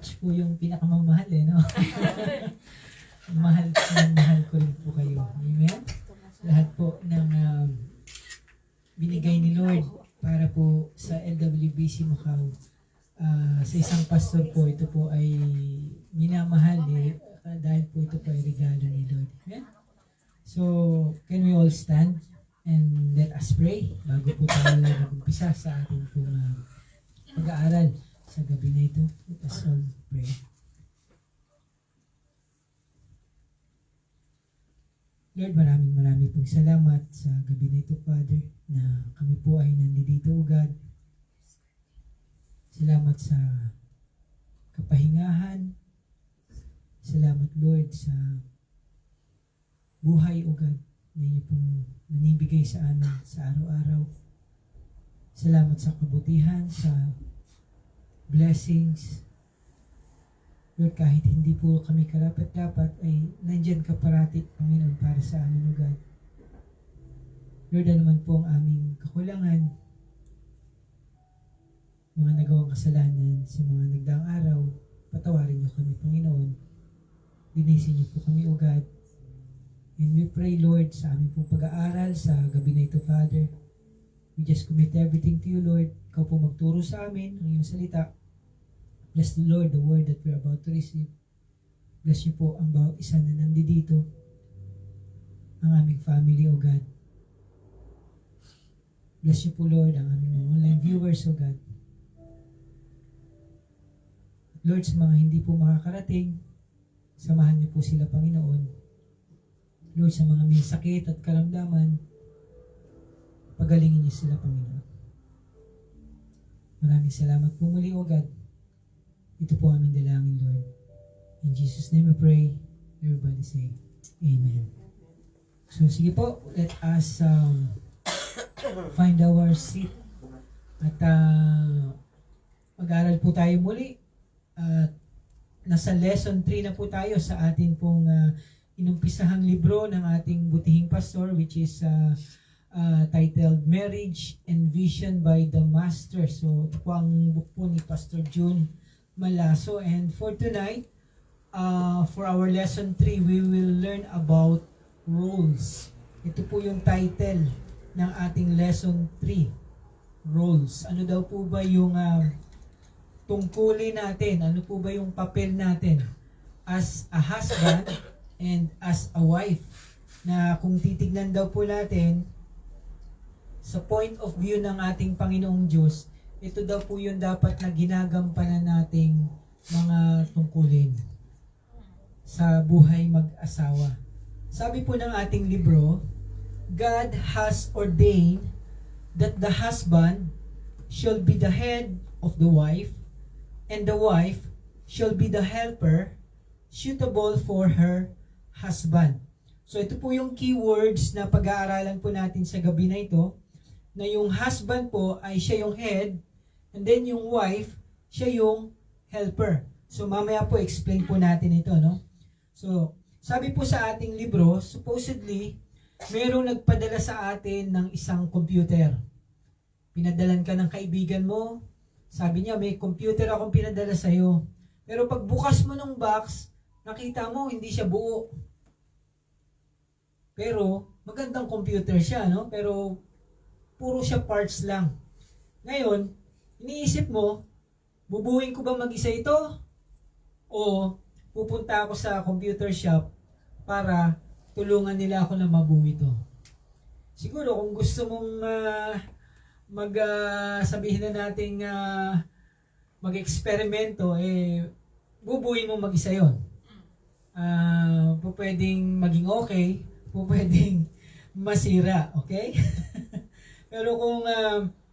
watch po yung pinakamamahal no? mahal ko rin po kayo. Amen? Lahat po ng binigay ni Lord para po sa LWBC Macau. Sa isang pastor po, ito po ay minamahal dahil po ito po ay regalo ni Lord. Amen? So, can we all stand and let us pray bago po tayo mag-umpisa sa ating pong pag-aaral sa gabi na ito. Let us all pray. Lord, maraming pong salamat sa gabi na ito, Father, na kami po ay nandito, O God. Salamat sa kapahingahan. Salamat, Lord, sa buhay, O God, na inyo pong nanibigay sa amin sa araw-araw. Salamat sa kabutihan, sa blessings. Lord, kahit hindi po kami karapat-dapat, ay nandyan ka parati, Panginoon, para sa amin, O God. Lord, ano man po ang aming kakulangan, mga nagawang kasalanan sa mga nagdaang araw, patawarin niyo kami, Panginoon. Linisin niyo po kami, O God. And we pray, Lord, sa aming pong pag-aaral sa gabi na ito, Father. We just commit everything to you, Lord. Ikaw po magturo sa amin ng iyong salita. Bless the Lord, the word that we're about to receive. Bless niyo po ang bawat isa na nandito, ang aming family, O God. Bless niyo po, Lord, ang aming mga online viewers, O God. Lord, sa mga hindi po makakarating, samahan niyo po sila, Panginoon. Lord, sa mga may sakit at karamdaman, pagalingin niyo sila, Panginoon. Maraming salamat po muli, O God. Ito po aming dalangin, Lord. In Jesus' name we pray. Everybody say, Amen. So, sige po, let us find our seat. At mag-aral po tayo muli. At nasa lesson 3 na po tayo sa atin pong inumpisahang libro ng ating butihing pastor, which is titled Marriage and Vision by the Master. So, ito po ang book po ni Pastor June Malaso. And for tonight, for our lesson 3, we will learn about roles. Ito po yung title ng ating lesson 3, roles. Ano daw po ba yung tungkulin natin? Ano po ba yung papel natin as a husband and as a wife? Na kung titignan daw po natin sa point of view ng ating Panginoong Diyos, ito daw po yung dapat na ginagampanan nating mga tungkulin sa buhay mag-asawa. Sabi po ng ating libro, God has ordained that the husband shall be the head of the wife, and the wife shall be the helper suitable for her husband. So ito po yung keywords na pag-aaralan po natin sa gabi na ito, na yung husband po ay siya yung head, and then yung wife, siya yung helper. So mamaya po explain po natin ito, no? So, sabi po sa ating libro, supposedly, merong nagpadala sa atin ng isang computer. Pinadalan ka ng kaibigan mo, sabi niya, may computer akong pinadala sa'yo. Pero pag bukas mo ng box, nakita mo, hindi siya buo. Pero, magandang computer siya, no? Pero, puro siya parts lang. Ngayon, iniisip mo, bubuuin ko ba mag-isa ito? O pupunta ako sa computer shop para tulungan nila ako na mabuo ito? Siguro kung gusto mong sabihin na nating mag-eksperimento, bubuuin mo mag-isa yun. Pwedeng maging okay, pwedeng masira, okay? Pero kung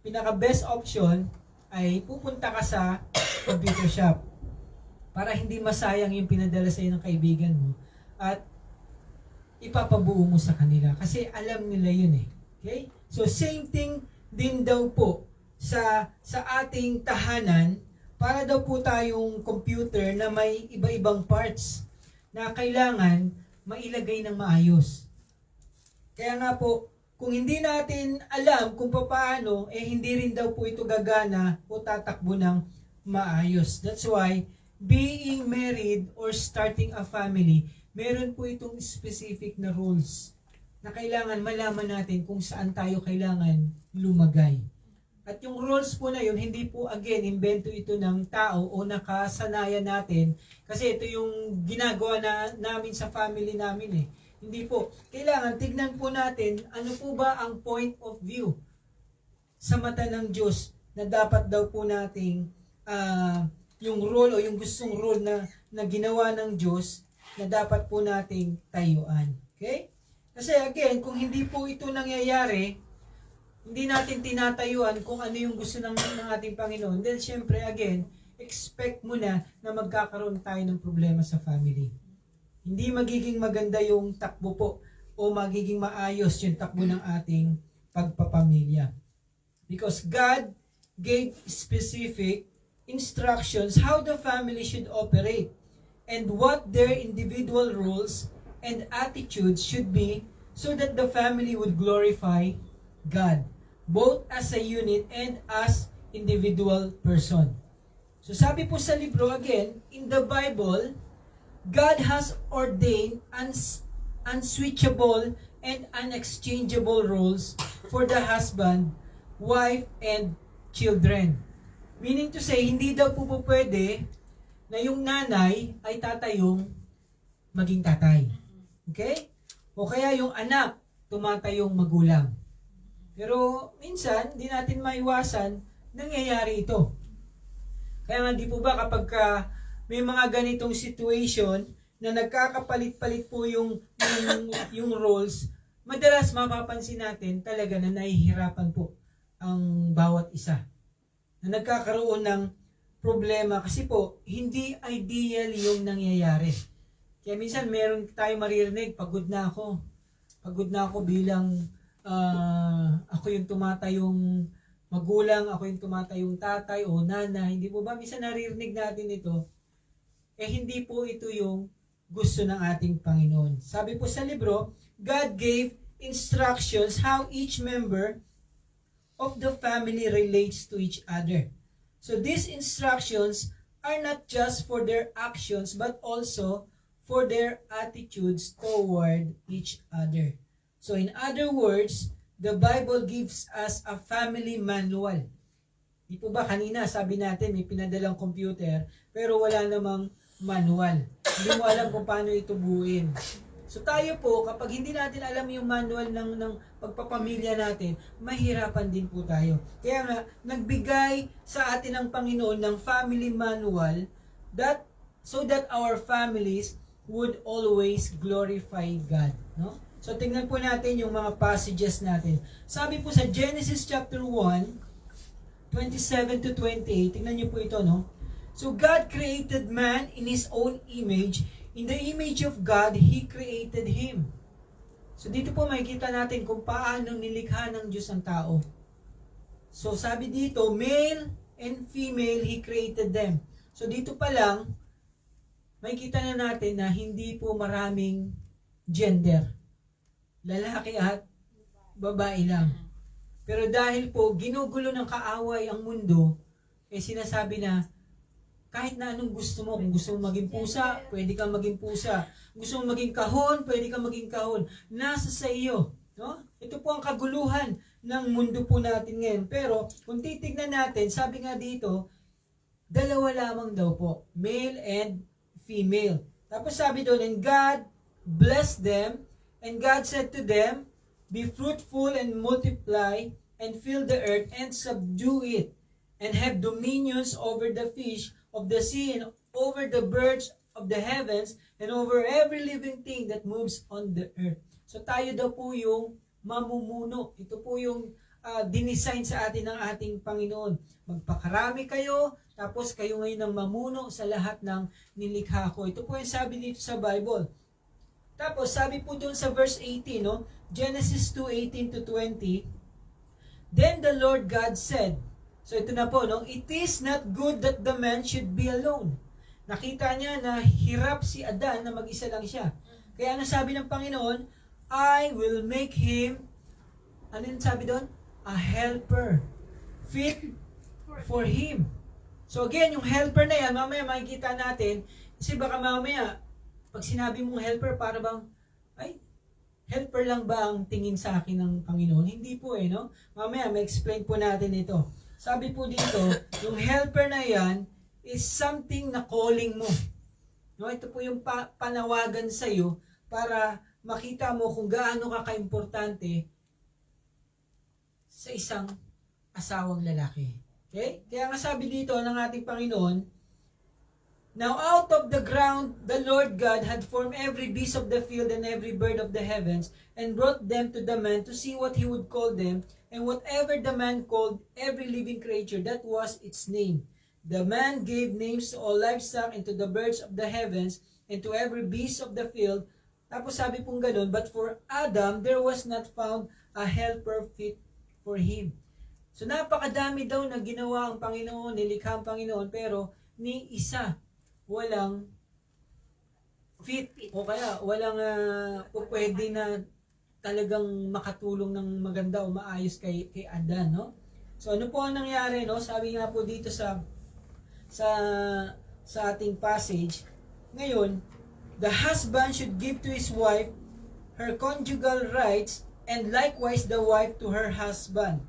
pinaka-best option ay pupunta ka sa computer shop para hindi masayang yung pinadala sa iyo ng kaibigan mo at ipapabuo mo sa kanila kasi alam nila yun eh. Okay? So same thing din daw po sa ating tahanan, para daw po tayong computer na may iba-ibang parts na kailangan mailagay ng maayos. Kaya nga po, kung hindi natin alam kung paano, hindi rin daw po ito gagana o tatakbo ng maayos. That's why, being married or starting a family, meron po itong specific na rules na kailangan malaman natin kung saan tayo kailangan lumagay. At yung rules po na yun, hindi po again, invento ito ng tao o nakasanayan natin kasi ito yung ginagawa namin sa family namin eh. Hindi po. Kailangan tignan po natin ano po ba ang point of view sa mata ng Diyos na dapat daw po nating yung role o yung gustong role na ginawa ng Diyos na dapat po nating tayuan. Okay? Kasi again, kung hindi po ito nangyayari, hindi natin tinatayuan kung ano yung gusto ng ating Panginoon, then syempre again, expect mo na magkakaroon tayo ng problema sa family. Hindi magiging maganda yung takbo po o magiging maayos yung takbo ng ating pagpapamilya. Because God gave specific instructions how the family should operate and what their individual roles and attitudes should be so that the family would glorify God, both as a unit and as individual person. So sabi po sa libro again, in the Bible, God has ordained unswitchable and unexchangeable roles for the husband, wife, and children. Meaning to say, hindi daw po pwede na yung nanay ay tatayong maging tatay. Okay? O kaya yung anak, tumatayong magulang. Pero minsan, di natin maiwasan, nangyayari ito. Kaya nga di po ba kapag may mga ganitong situation na nagkakapalit-palit po yung roles, madalas mapapansin natin talaga na nahihirapan po ang bawat isa. Na nagkakaroon ng problema kasi po, hindi ideal yung nangyayari. Kaya minsan meron tayo maririnig, pagod na ako. Pagod na ako bilang ako yung tumatayong magulang, ako yung tumatayong tatay o nanay. Hindi po ba? Minsan naririnig natin ito. Hindi po ito yung gusto ng ating Panginoon. Sabi po sa libro, God gave instructions how each member of the family relates to each other. So these instructions are not just for their actions but also for their attitudes toward each other. So in other words, the Bible gives us a family manual. Di po ba kanina sabi natin may pinadalang computer pero wala namang manual. Hindi mo alam kung paano ito buuin. So tayo po, kapag hindi natin alam yung manual ng pagpapamilya natin, mahirapan din po tayo. Kaya nga, nagbigay sa atin ang Panginoon ng family manual so that our families would always glorify God. No? So tingnan po natin yung mga passages natin. Sabi po sa Genesis chapter 1, 27 to 28, tingnan niyo po ito, no? So God created man in His own image. In the image of God, He created him. So dito po makikita natin kung paano nilikha ng Diyos ang tao. So sabi dito, male and female, He created them. So dito pa lang, makikita na natin na hindi po maraming gender. Lalaki at babae lang. Pero dahil po ginugulo ng kaaway ang mundo, sinasabi na, kahit na anong gusto mo, kung gusto mo maging pusa, pwede kang maging pusa. Gusto mo maging kahon, pwede kang maging kahon. Nasa sa iyo. No? Ito po ang kaguluhan ng mundo po natin ngayon. Pero kung titignan natin, sabi nga dito, dalawa lamang daw po, male and female. Tapos sabi doon, and God blessed them, and God said to them, be fruitful and multiply, and fill the earth, and subdue it, and have dominions over the fish of the sea, and over the birds of the heavens, and over every living thing that moves on the earth. So tayo daw po yung mamumuno. Ito po yung dinisign sa atin ng ating Panginoon. Magpakarami kayo, tapos kayo ngayon ang mamuno sa lahat ng nilikha ko. Ito po yung sabi dito sa Bible. Tapos sabi po doon sa verse 18, no? Genesis 2:18 to 20, then the Lord God said, so ito na po, no? It is not good that the man should be alone. Nakita niya na hirap si Adan na mag-isa lang siya. Kaya ano sabi ng Panginoon? I will make him, ano yung sabi doon? A helper. Fit for him. So again, yung helper na yan, mamaya makikita natin, kasi baka mamaya, pag sinabi mong helper, para bang, ay, helper lang ba ang tingin sa akin ng Panginoon? Hindi po no? Mamaya, ma-explain po natin ito. Sabi po dito, yung helper na yan is something na calling mo. No? Ito po yung panawagan sa iyo para makita mo kung gaano ka kaimportante sa isang asawang lalaki. Okay? Kaya nga sabi dito ng ating Panginoon, now out of the ground, the Lord God had formed every beast of the field and every bird of the heavens, and brought them to the man to see what he would call them, and whatever the man called every living creature, that was its name. The man gave names to all livestock and to the birds of the heavens, and to every beast of the field. Tapos sabi pong ganun, but for Adam, there was not found a helper fit for him. So napakadami daw na ginawa ang Panginoon, nilikha ang Panginoon, pero ni isa walang fit o kaya walang pwede na talagang makatulong ng maganda o maayos kay Adan, no? So ano po ang nangyari, no? Sabi nga po dito sa ating passage, ngayon, the husband should give to his wife her conjugal rights, and likewise the wife to her husband.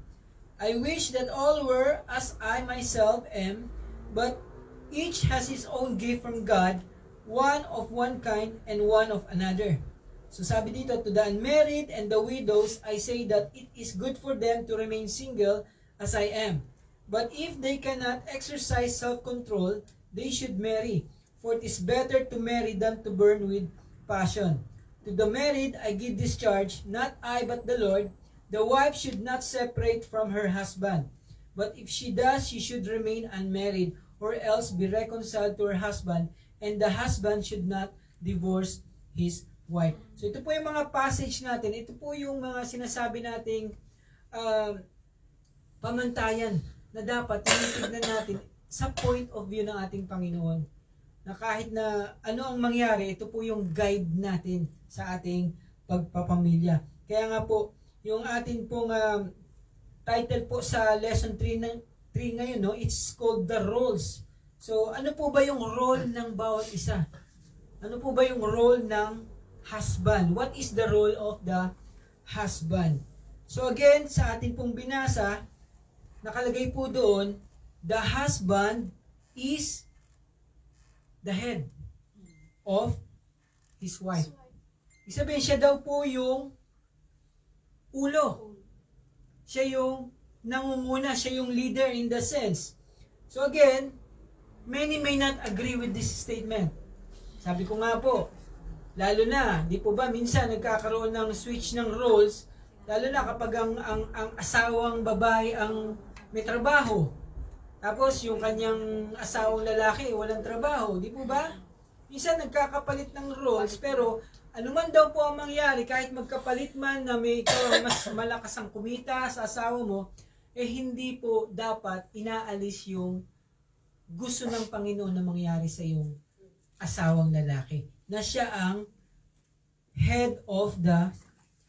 I wish that all were as I myself am, but each has his own gift from God, one of one kind and one of another. So sabi dito, to the unmarried and the widows, I say that it is good for them to remain single as I am. But if they cannot exercise self-control, they should marry, for it is better to marry than to burn with passion. To the married I give this charge, not I but the Lord. The wife should not separate from her husband, but if she does, she should remain unmarried, or else be reconciled to her husband, and the husband should not divorce his wife. So ito po yung mga passage natin, ito po yung mga sinasabi nating pamantayan na dapat tinitignan natin sa point of view ng ating Panginoon. Na kahit na ano ang mangyari, ito po yung guide natin sa ating pagpapamilya. Kaya nga po, yung atin pong title po sa lesson 3 ngayon, no, it's called the roles. So, ano po ba yung role ng bawat isa? Ano po ba yung role ng husband? What is the role of the husband? So again, sa ating pong binasa, nakalagay po doon, the husband is the head of his wife. Ibig sabihin, siya daw po yung ulo. Siya yung nangunguna, siya yung leader in the sense. So again, many may not agree with this statement. Sabi ko nga po, lalo na, di po ba, minsan nagkakaroon ng switch ng roles, lalo na kapag ang asawang babae ang may trabaho. Tapos yung kanyang asawang lalaki walang trabaho, di po ba? Minsan nagkakapalit ng roles, pero ano man daw po ang mangyari, kahit magkapalit man na may ikaw mas malakas ang kumita sa asawa mo, hindi po dapat inaalis yung gusto ng Panginoon na mangyari sa iyong asawang lalaki. Na siya ang head of the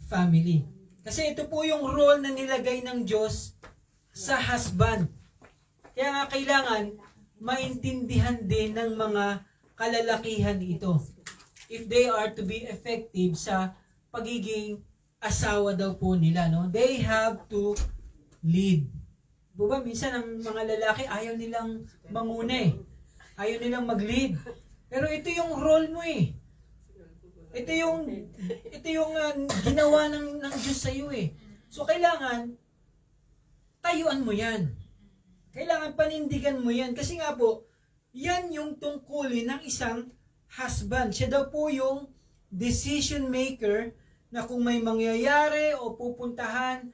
family. Kasi ito po yung role na nilagay ng Diyos sa husband. Kaya nga kailangan maintindihan din ng mga kalalakihan ito. If they are to be effective sa pagiging asawa daw po nila, no? They have to lead. Diba, minsan ang mga lalaki ayaw nilang manguna eh. Ayaw nilang mag-lead. Pero ito yung role mo eh. Ito yung ginawa ng Diyos sa iyo eh. So kailangan tayuan mo 'yan. Kailangan panindigan mo 'yan kasi nga po, 'yan yung tungkulin ng isang husband. Siya daw po yung decision maker na kung may mangyayari o pupuntahan,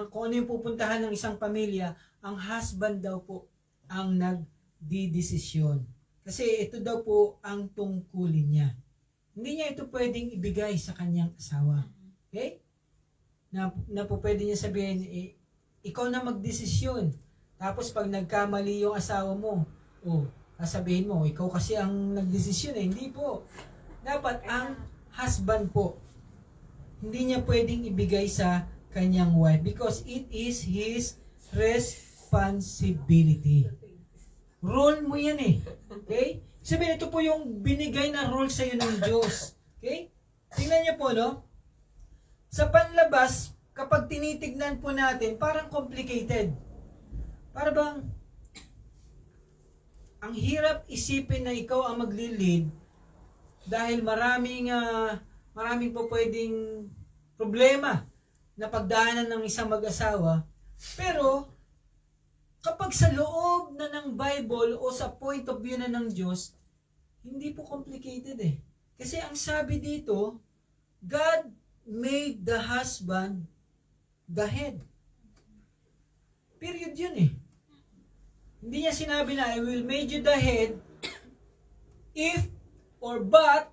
kung ano yung pupuntahan ng isang pamilya, ang husband daw po ang nagdidesisyon. Kasi ito daw po ang tungkulin niya. Hindi niya ito pwedeng ibigay sa kanyang asawa. Okay? Na po pwede niya sabihin, ikaw na magdesisyon. Tapos pag nagkamali yung asawa mo, sasabihin mo, ikaw kasi ang nagdesisyon eh. Hindi po. Dapat ang husband po, hindi niya pwedeng ibigay sa kanyang wife because it is his responsibility. Role mo yan eh. Okay? Sabihin, ito po yung binigay na role sa'yo ng Diyos. Okay? Tingnan niyo po, no? Sa panlabas, kapag tinitignan po natin, parang complicated. Para bang, ang hirap isipin na ikaw ang magli-lead dahil maraming po pwedeng problema na pagdaanan ng isang mag-asawa. Pero, kapag sa loob na ng Bible o sa point of view na ng Diyos, hindi po complicated eh. Kasi ang sabi dito, God made the husband the head. Period yun eh. Hindi niya sinabi na, I will make you the head if or but.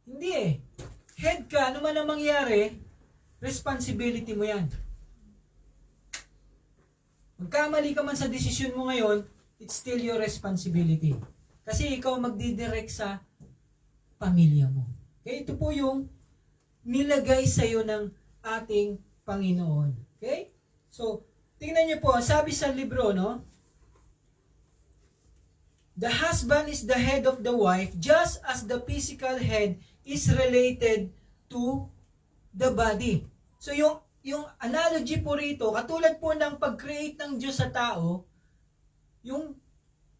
Hindi eh. Head ka, ano man ang mangyari, responsibility mo yan. Magkamali ka man sa desisyon mo ngayon, it's still your responsibility. Kasi ikaw magdidirect sa pamilya mo. Okay? Ito po yung nilagay sa iyo ng ating Panginoon. Okay? So, tingnan niyo po, sabi sa libro, no? The husband is the head of the wife just as the physical head is related to the body. So, yung analogy po rito, katulad po ng pag-create ng Diyos sa tao, yung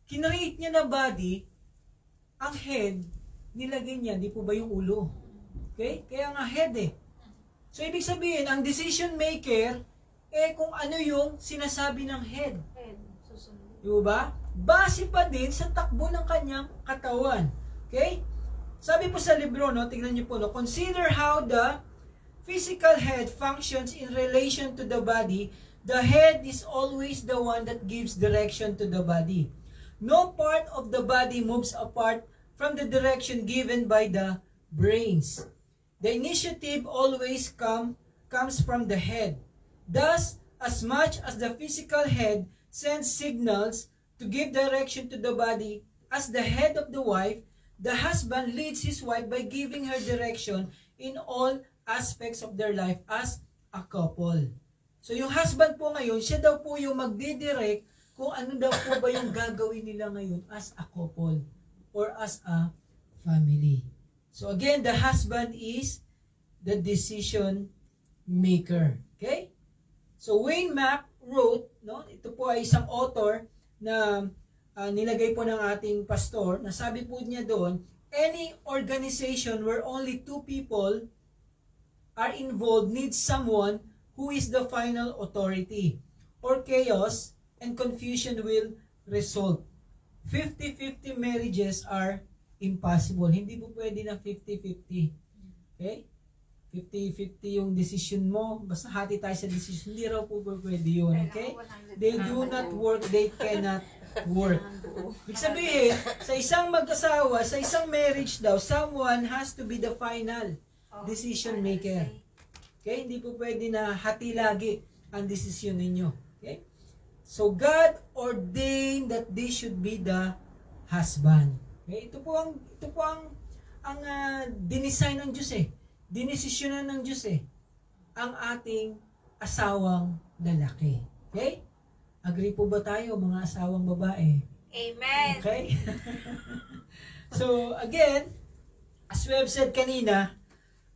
kinreate niya na body, ang head, nilagay niya, di po ba yung ulo? Okay? Kaya nga head eh. So, ibig sabihin, ang decision maker, kung ano yung sinasabi ng head. Di ba? Base pa din sa takbo ng kanyang katawan. Okay? Sabi po sa libro, no, tingnan niyo po, no, consider how the physical head functions in relation to the body. The head is always the one that gives direction to the body. No part of the body moves apart from the direction given by the brains. The initiative always comes from the head. Thus, as much as the physical head sends signals to give direction to the body, as the head of the wife, the husband leads his wife by giving her direction in all aspects of their life as a couple. So yung husband po ngayon, siya daw po yung magdidirect kung ano daw po ba yung gagawin nila ngayon as a couple or as a family. So again, the husband is the decision maker. Okay? So Wayne Mack wrote, no, ito po ay isang author na nilagay po ng ating pastor, na sabi po niya doon, any organization where only two people are involved needs someone who is the final authority, or chaos and confusion will result. 50-50 marriages are impossible. Hindi po pwede na 50-50. Okay? 50-50 yung decision mo, basta hati tayo sa decision, hindi raw po pwede yun, okay? They do not work, they cannot work. Ibig sabihin, sa isang mag-asawa, sa isang marriage daw, someone has to be the final decision maker. Okay? Hindi po pwede na hati lagi ang decision ninyo. Okay? So, God ordained that they should be the husband. Okay? Ito po ang dinesign ng Diyos eh. Dinesisyonan ng Diyos eh, ang ating asawang lalaki. Okay? Agree po ba tayo, mga asawang babae? Amen. Okay? So, again, as we have said kanina,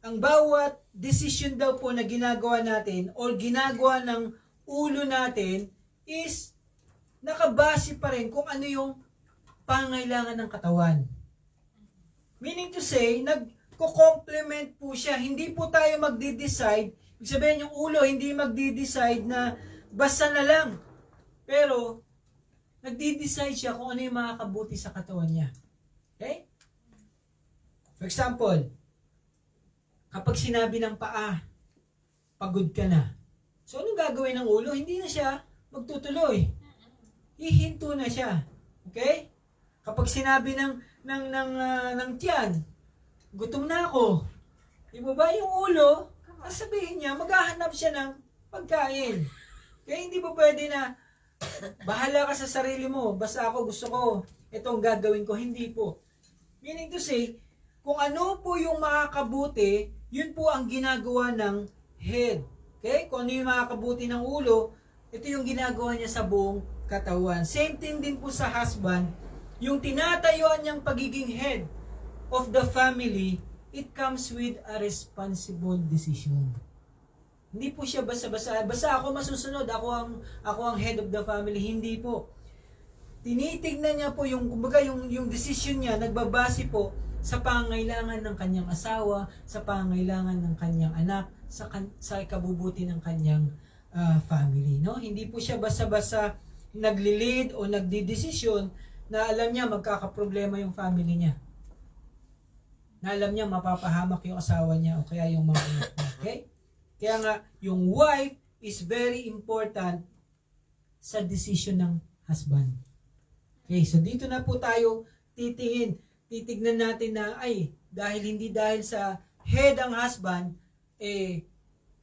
ang bawat decision daw po na ginagawa natin or ginagawa ng ulo natin is nakabase pa rin kung ano yung pangailangan ng katawan. Meaning to say, ko-complement po siya. Hindi po tayo magde-decide. Ibig sabihin yung ulo, hindi magde-decide na basta na lang. Pero, nagde-decide siya kung ano yung makakabuti sa katawan niya. Okay? For example, kapag sinabi ng paa, pagod ka na. So, anong gagawin ng ulo? Hindi na siya magtutuloy. Hihinto na siya. Okay? Kapag sinabi ng tiyan, gutom na ako. Di ba ba yung ulo, sabihin niya, maghahanap siya ng pagkain. Kaya hindi po pwede na, bahala ka sa sarili mo, basta ako gusto ko, itong gagawin ko. Hindi po. Meaning to say, kung ano po yung makakabuti, yun po ang ginagawa ng head. Okay? Kung ano yung makakabuti ng ulo, Ito yung ginagawa niya sa buong katawan. Same thing din po sa husband, yung tinatayuan niyang pagiging head of the family, it comes with a responsible decision. Hindi po siya basta-basta ako masusunod, ako ang head of the family, hindi po. Tinitignan niya po yung kumbaga yung decision niya nagbabase po sa pangangailangan ng kanyang asawa, sa pangangailangan ng kanyang anak, sa ikabubuti ng kanyang family, no? Hindi po siya basta-basta nagli-lead o nagdidesisyon na alam niya magkakaproblema yung family niya. Na alam niya mapapahamak yung asawa niya o kaya yung mga anak niya. Okay? Kaya nga, yung wife is very important sa decision ng husband. Okay, so dito na po tayo titignan natin na hindi dahil sa head ang husband,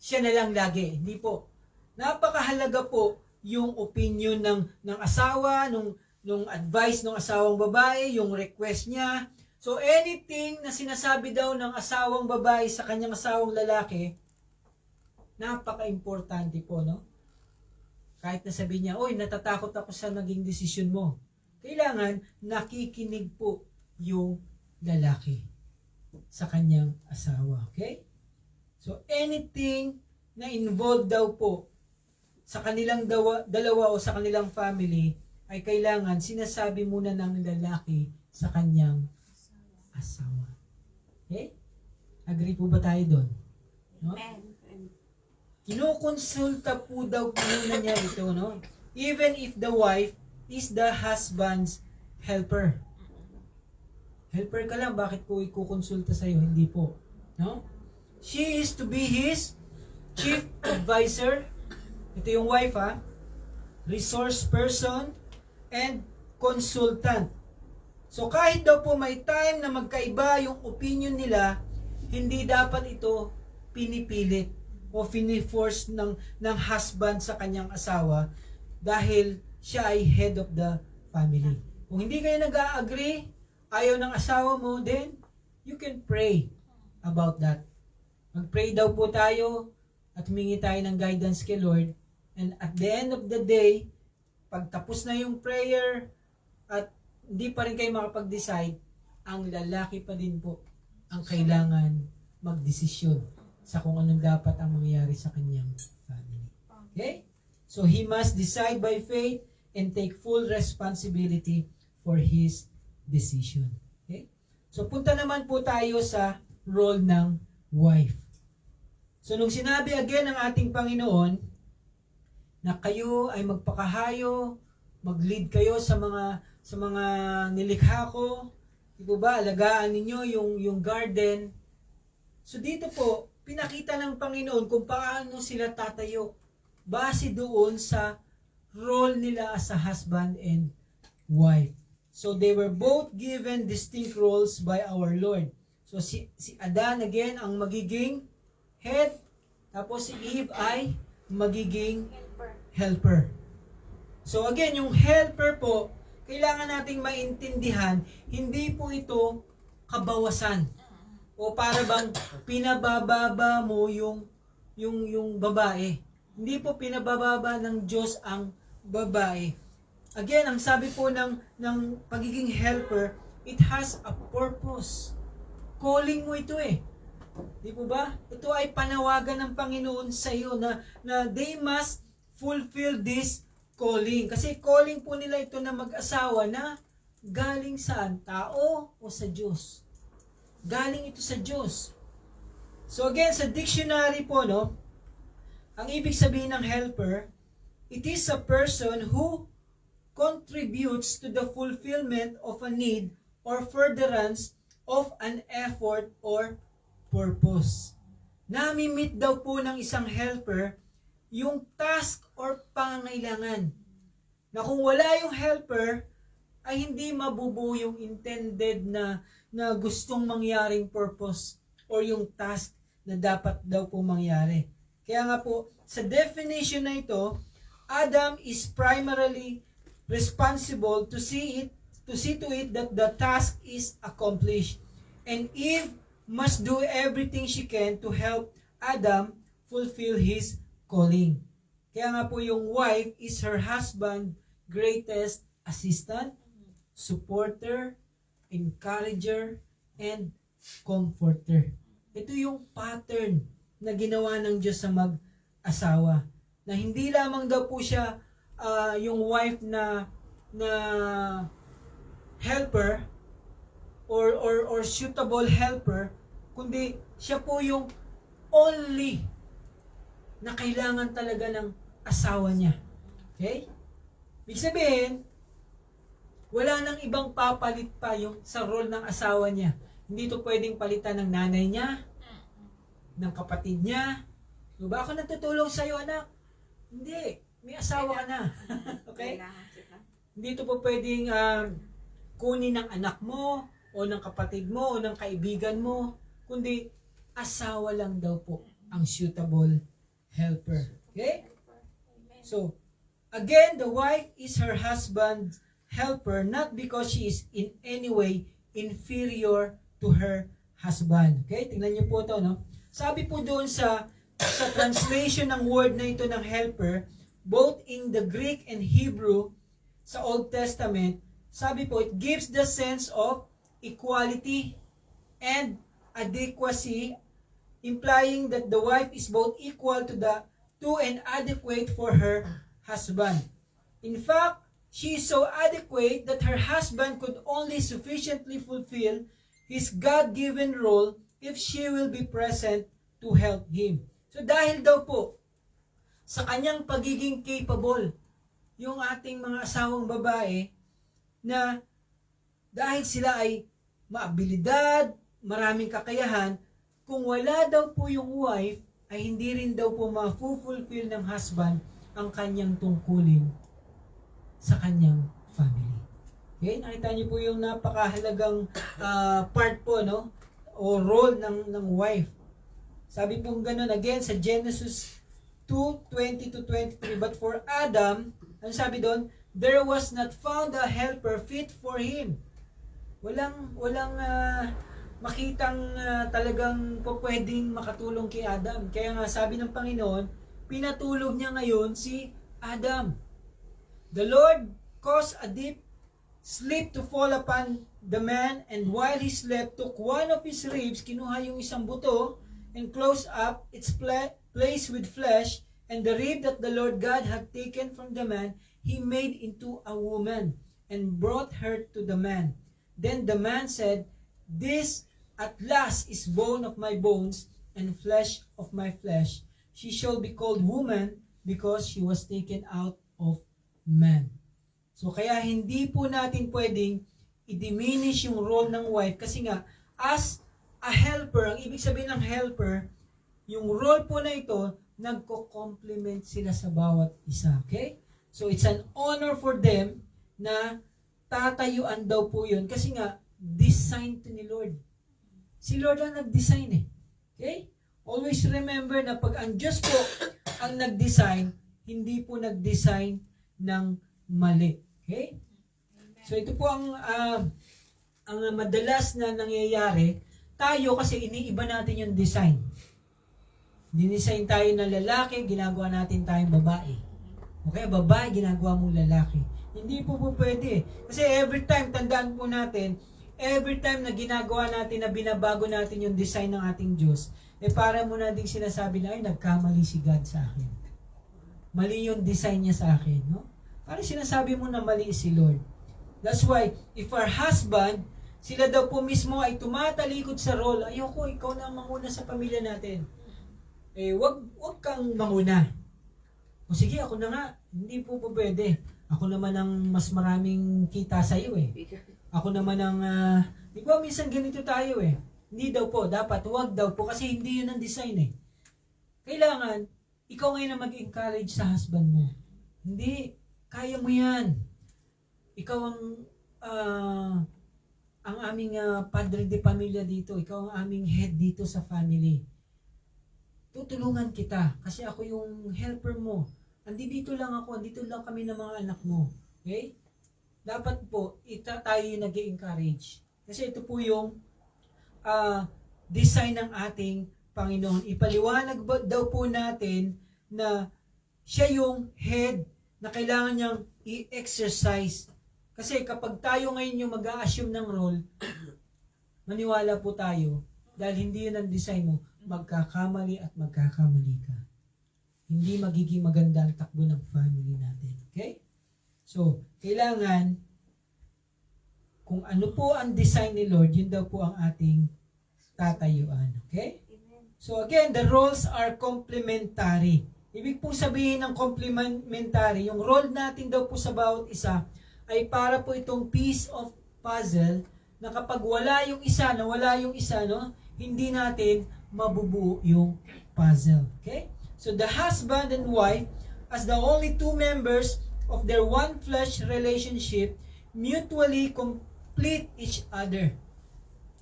siya na lang lagi. Hindi po. Napakahalaga po yung opinion ng asawa, nung advice ng asawang babae, yung request niya. So anything na sinasabi daw ng asawang babae sa kanyang asawang lalaki, napaka-importante po, no? Kahit na sabi niya, oy, natatakot ako sa naging desisyon mo. Kailangan nakikinig po yung lalaki sa kanyang asawa. Okay? So anything na involved daw po sa kanilang dalawa o sa kanilang family ay kailangan sinasabi muna ng lalaki sa kanyang asawa. Okay? Agree po ba tayo doon? No? Kinukonsulta po daw muna niya ito, no? Even if the wife is the husband's helper. Helper ka lang, bakit ko ikukonsulta sa'yo? Hindi po. No? She is to be his chief advisor. Ito yung wife, ha? Resource person and consultant. So kahit daw po may time na magkaiba yung opinion nila, hindi dapat ito pinipilit o fini-force ng husband sa kanyang asawa dahil siya ay head of the family. Kung hindi kayo nag-agree, ayaw ng asawa mo, then you can pray about that. Mag-pray daw po tayo at humingi tayo ng guidance kay Lord. And at the end of the day, pag tapos na yung prayer at hindi pa rin kayo makapag-decide, ang lalaki pa din po ang kailangan magdesisyon sa kung anong dapat ang mangyayari sa kanyang family. Okay? So he must decide by faith and take full responsibility for his decision. Okay? So punta naman po tayo sa role ng wife. So nung sinabi again ng ating Panginoon na kayo ay magpakahayo, mag-lead kayo sa mga nilikha ko, di po ba, alagaan ninyo yung garden. So dito po, pinakita ng Panginoon kung paano sila tatayo base doon sa role nila as a husband and wife. So they were both given distinct roles by our Lord. So si Adan again ang magiging head, tapos si Eve ay magiging helper. So again, yung helper po, kailangan nating maintindihan, hindi po ito kabawasan. O para bang pinabababa mo yung babae. Hindi po pinabababa ng Diyos ang babae. Again, ang sabi po ng pagiging helper, it has a purpose. Calling mo ito eh. Di po ba? Ito ay panawagan ng Panginoon sa iyo na they must fulfill this calling. Kasi calling po nila ito na mag-asawa na galing saan? Tao o sa Diyos? Galing ito sa Diyos. So again, sa dictionary po, no, ang ibig sabihin ng helper, it is a person who contributes to the fulfillment of a need or furtherance of an effort or purpose. Nami-meet daw po ng isang helper yung task or pangangailangan. Na kung wala yung helper, ay hindi mabubuo yung intended na gustong mangyaring purpose or yung task na dapat daw po mangyari. Kaya nga po, sa definition na ito, Adam is primarily responsible to see to it that the task is accomplished. And Eve must do everything she can to help Adam fulfill his calling. Kaya nga po yung wife is her husband greatest assistant, supporter, encourager, and comforter. Ito yung pattern na ginawa ng Diyos sa mag-asawa. Na hindi lamang daw po siya yung wife na helper or suitable helper, kundi siya po yung only na kailangan talaga ng asawa niya. Okay? Ibig sabihin, wala nang ibang papalit pa yung sa role ng asawa niya. Hindi to pwedeng palitan ng nanay niya, ng kapatid niya. Diba? Ako natutulong sa'yo, anak. Hindi. May asawa ka na. Okay? Hindi to po pwedeng kunin ng anak mo, o ng kapatid mo, o ng kaibigan mo, kundi asawa lang daw po ang suitable helper. Okay? So, again, the wife is her husband's helper not because she is in any way inferior to her husband. Okay? Tingnan niyo po ito, no? Sabi po doon sa translation ng word na ito ng helper, both in the Greek and Hebrew sa Old Testament, sabi po, it gives the sense of equality and adequacy, implying that the wife is both equal to and adequate for her husband. In fact, she is so adequate that her husband could only sufficiently fulfill his God-given role if she will be present to help him. So dahil daw po sa kanyang pagiging capable, yung ating mga asawang babae, na dahil sila ay maabilidad, maraming kakayahan, kung wala daw po yung wife, ay hindi rin daw po ma-fulfill ng husband ang kanyang tungkulin sa kanyang family. Okay? Nakita niyo po yung napakahalagang part po, no? O role ng wife. Sabi po ganun again sa Genesis 2:20-23, but for Adam, ano sabi doon? There was not found a helper fit for him. Walang makitang talagang pwedeng makatulong kay Adam. Kaya nga sabi ng Panginoon, pinatulog niya ngayon si Adam. The Lord caused a deep sleep to fall upon the man, and while he slept, took one of his ribs, kinuha yung isang buto, and closed up its place with flesh, and the rib that the Lord God had taken from the man, he made into a woman, and brought her to the man. Then the man said, "This at last is bone of my bones, and flesh of my flesh. She shall be called woman, because she was taken out of man." So kaya hindi po natin pwedeng i-diminish yung role ng wife, kasi nga, as a helper, ang ibig sabihin ng helper, yung role po na ito, nagko-complement sila sa bawat isa. Okay? So it's an honor for them na tatayuan daw po yun, kasi nga, design to ni Lord. Si Lord lang nag-design eh. Okay? Always remember na pag ang Diyos po ang nag-design, hindi po nag-design ng mali. Okay? So ito po ang madalas na nangyayari. Tayo kasi iniiba natin yung design. Dinesign tayo na lalaki, ginagawa natin tayong babae. Okay, babae, ginagawa mong lalaki. Hindi po pwede. Kasi every time, tandaan po natin, every time na ginagawa natin, na binabago natin yung design ng ating Diyos, para mo na ding sinasabi na, ay, nagkamali si God sa akin. Mali yung design niya sa akin. No? Parang sinasabi mo na mali si Lord. That's why, if our husband, sila daw po mismo ay tumatalikod sa role, ayoko, ikaw na manguna sa pamilya natin. Wag kang manguna. O sige, ako na nga. Hindi po pwede. Ako naman ang mas maraming kita sa iyo eh. Ako naman ang, di ba minsan ganito tayo eh. Hindi daw po, dapat wag daw po, kasi hindi yun ang design eh. Kailangan, ikaw ngayon na mag-encourage sa husband mo. Hindi, kaya mo yan. Ikaw ang aming padre de pamilya dito. Ikaw ang aming head dito sa family. Tutulungan kita kasi ako yung helper mo. Andito lang ako, andito lang kami ng mga anak mo. Okay? Dapat po, tayo yung nag-encourage. Kasi ito po yung design ng ating Panginoon. Ipaliwanag daw po natin na siya yung head na kailangan niyang i-exercise. Kasi kapag tayo ngayon yung mag-a-assume ng role, maniwala po tayo, dahil hindi yun ang design mo, magkakamali at magkakamali ka. Hindi magiging maganda ang takbo ng family natin. Okay? So, kailangan, kung ano po ang design ni Lord, yun daw po ang ating tatayuan. Okay? So again, the roles are complementary. Ibig po sabihin ng complementary, yung role natin daw po sa bawat isa ay para po itong piece of puzzle na kapag wala yung isa, nawala yung isa, no, hindi natin mabubuo yung puzzle. Okay? So the husband and wife, as the only two members of their one flesh relationship, mutually complete each other.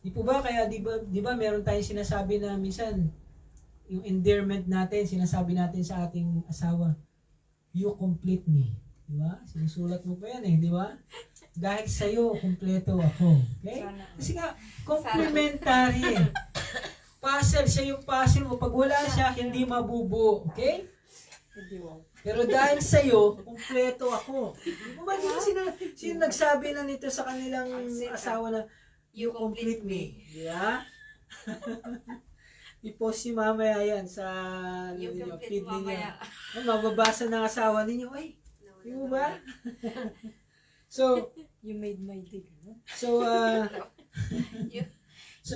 Di po ba? Kaya di ba meron tayong sinasabi na minsan, yung endearment natin, sinasabi natin sa ating asawa, you complete me. Di ba? Sinusulat mo pa yan eh, di ba? Dahil sa'yo, kumpleto ako. Okay? Kasi nga, complementary eh. Puzzle, siya yung puzzle mo. Pag wala siya, hindi mabubuo. Okay? Pero dahil sa'yo, kumpleto ako. Di ba sino nagsabi na nito sa kanilang asawa na, you complete me. Di ba? I-post si mamaya yan sa feed ninyo. Ay, mababasa ng asawa ninyo. Ay, di mo ba? So, You made my day. so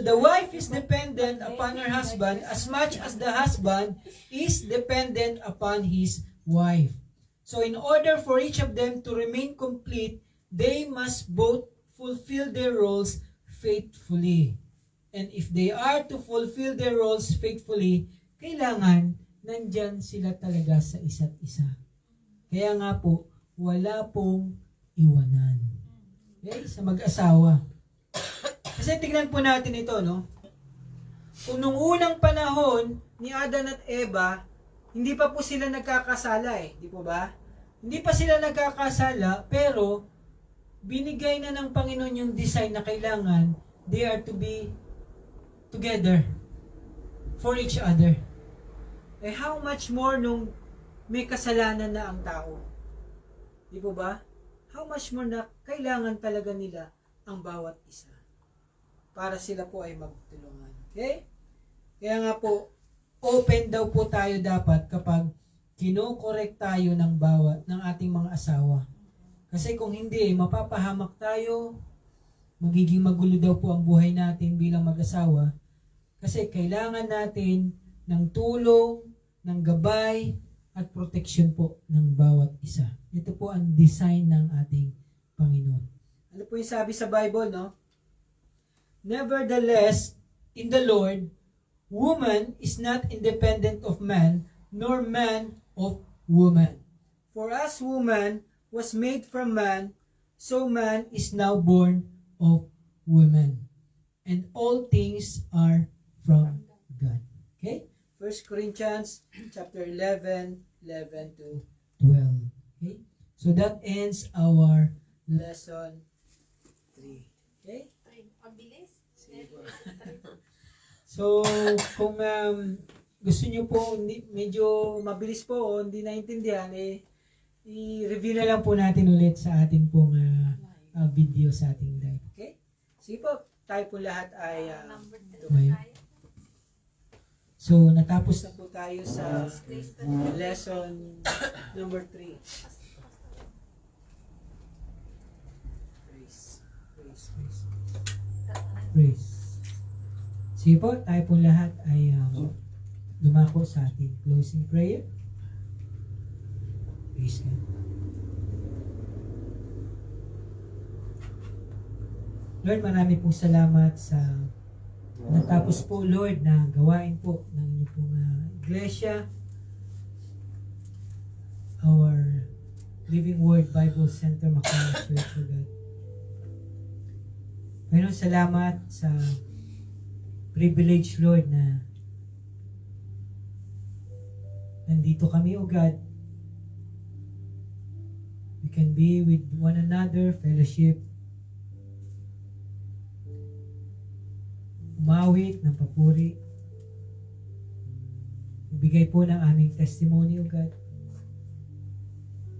the wife is dependent upon her husband as much as the husband is dependent upon his wife. So in order for each of them to remain complete, they must both fulfill their roles faithfully. And if they are to fulfill their roles faithfully, kailangan nandyan sila talaga sa isa't isa. Kaya nga po, wala pong iwanan. Okay? Sa mag-asawa. Kasi tignan po natin ito, no? Kung nung unang panahon ni Adan at Eva, hindi pa po sila nagkakasala eh. Di po ba? Hindi pa sila nagkakasala, pero binigay na ng Panginoon yung design na kailangan they are to be together for each other. Eh how much more nung may kasalanan na ang tao? Di po ba? How much more na kailangan talaga nila ang bawat isa para sila po ay magtulungan. Okay? Kaya nga po, open daw po tayo dapat kapag kino-correct tayo ng ating mga asawa. Kasi kung hindi, mapapahamak tayo, magiging magulo daw po ang buhay natin bilang mag-asawa. Kasi kailangan natin ng tulong, ng gabay, at protection po ng bawat isa. Ito po ang design ng ating Panginoon. Ano po yung sabi sa Bible, no? Nevertheless, in the Lord, woman is not independent of man, nor man of woman. For as woman was made from man, so man is now born of woman. And all things are from God. Okay? 1 Corinthians chapter 11 to 12. Okay? So that ends our lesson 3. Okay? Pagbilis. So, kung gusto nyo po, medyo mabilis po o hindi naintindihan, i-review na lang po natin ulit sa ating pong video sa ating live. Okay? Sige po, tayo po lahat ay tumayo. So, natapos na po tayo sa lesson number 3. Praise. Sige po, tayo po lahat ay dumako sa ating closing prayer. Praise God. Lord, marami pong salamat sa natapos po, Lord, na gawain po ng inyong pong iglesia, our Living Word Bible Center, Macau Church, O God. Mayroon salamat sa privilege, Lord, na nandito kami, O God. We can be with one another, fellowship, umawit ng papuri. Ibigay po ng aming testimony, O God.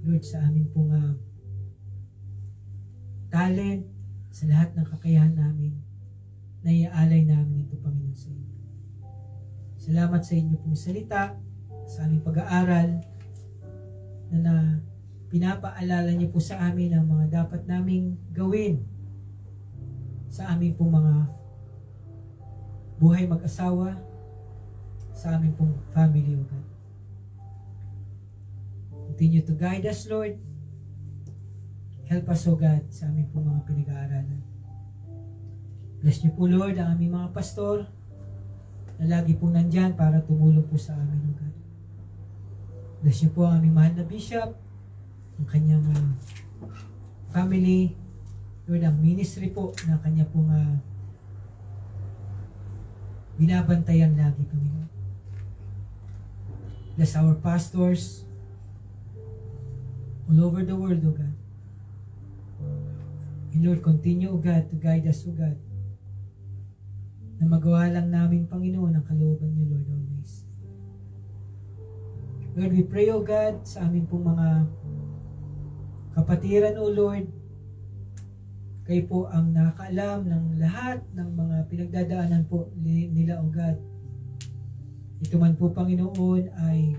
Lord, sa amin pong talent, sa lahat ng kakayahan namin, na iaalay namin ito, Panginoon, sa inyo. Salamat sa inyo pong salita, sa aming pag-aaral, na pinapaalala niyo po sa amin ang mga dapat naming gawin sa aming pong mga buhay mag-asawa, sa aming pong family, O God. Continue to guide us, Lord. Help us, O God, sa aming pong mga pinag-aaralan. Bless niyo po, Lord, ang aming mga pastor na lagi pong nandyan para tumulong po sa amin, O God. Bless niyo po ang aming mahal na bishop, ang kanyang family, Lord, ang ministry po na kanya pong binabantayan lagi, Panginoon. Bless our pastors all over the world, O God. And Lord, continue, O God, to guide us, O God, na magawa lang namin, Panginoon, ang kalooban niyo, Lord, always. Lord, we pray, O God, sa aming pong mga kapatiran, O Lord. Kayo po ang nakakaalam ng lahat ng mga pinagdadaanan po nila, O God. Ito man po, Panginoon, ay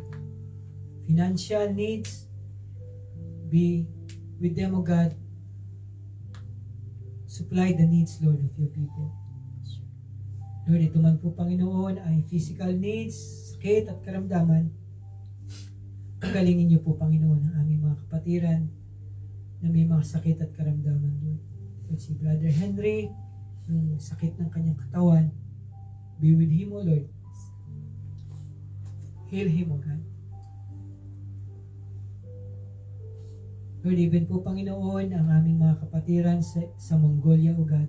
financial needs. Be with them, O God. Supply the needs, Lord, of your people. Lord, ito man po, Panginoon, ay physical needs, sakit at karamdaman. Pagalingin niyo po, Panginoon, ang aming mga kapatiran na may mga sakit at karamdaman, Lord. Lord, si Brother Henry, yung sakit ng kanyang katawan, be with him, O Lord. Heal him, O God. Lord, even po, Panginoon, ang aming mga kapatiran sa Mongolia, O God.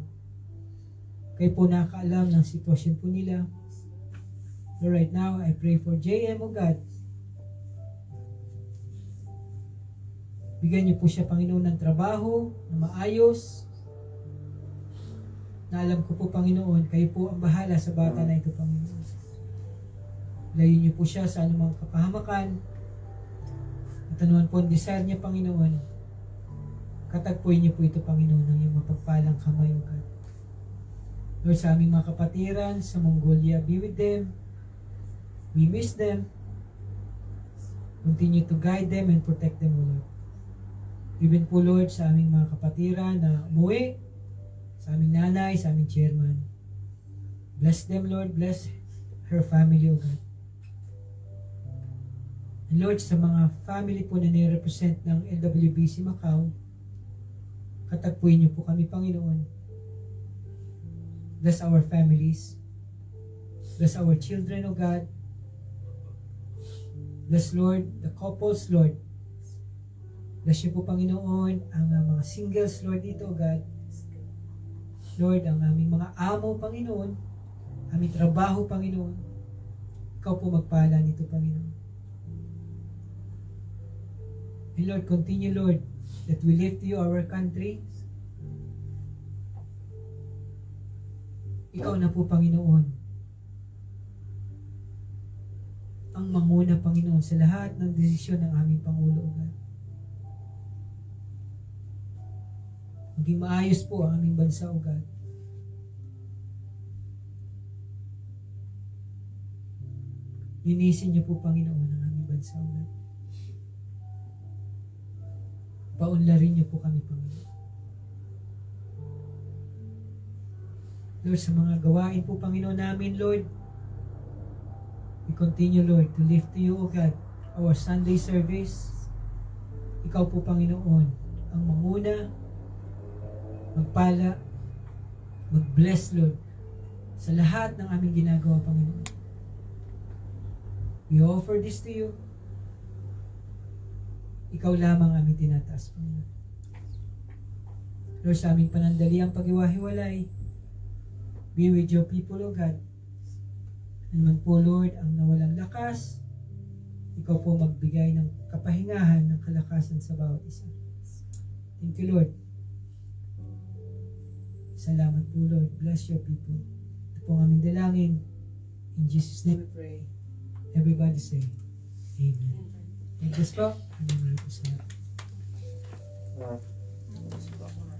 Kayo po nakakaalam ng sitwasyon po nila. Lord, right now, I pray for JM, O God. Bigyan niyo po siya, Panginoon, ng trabaho na maayos. Na alam ko po, Panginoon, kayo po ang bahala sa bata na ito, Panginoon. Layo niyo po siya sa anumang kapahamakan. At anuman po ang desire niya, Panginoon. Katagpuin niyo po ito, Panginoon, ng iyong mapagpalang kamay, O God. Lord, sa aming mga kapatiran sa Mongolia, be with them. We miss them. Continue to guide them and protect them, O Lord. Even po, Lord, sa aming mga kapatiran na umuwi, sa aming nanay, sa aming chairman. Bless them, Lord. Bless her family, O God. And Lord, sa mga family po na nirepresent ng LWBC Macau, katagpuin niyo po kami, Panginoon. Bless our families. Bless our children, O God. Bless, Lord, the couples, Lord. Bless niyo po, Panginoon, ang mga singles, Lord, dito, O God. Lord, ang aming mga amo, Panginoon, aming trabaho, Panginoon, ikaw po magpala nito, Panginoon. And Lord, continue, Lord, that we lift you our country. Ikaw na po, Panginoon, ang manguna, Panginoon, sa lahat ng desisyon ng aming Pangulo, O God. Maging maayos po ang aming bansa, O God. Linisin niyo po, Panginoon, ang aming bansa, O God. Paunlarin niyo po kami, Panginoon. Lord, sa mga gawain po, Panginoon namin, Lord, we continue, Lord, to lift to you, O God, our Sunday service. Ikaw po, Panginoon, ang manguna, magpala, mag-bless, Lord, sa lahat ng aming ginagawa, Panginoon. We offer this to you. Ikaw lamang aming tinataas, Panginoon. Lord, sa aming panandaliang pag-iwahiwalay, be with your people, O God. Ano man po, Lord, ang nawalang lakas, ikaw po magbigay ng kapahingahan, ng kalakasan sa bawat isa. Thank you, Lord. Salamat po, Lord. Bless your people. Ito po ang aming dalangin. In Jesus' name we pray. Everybody say, Amen. Thank you po. Amen. Ah,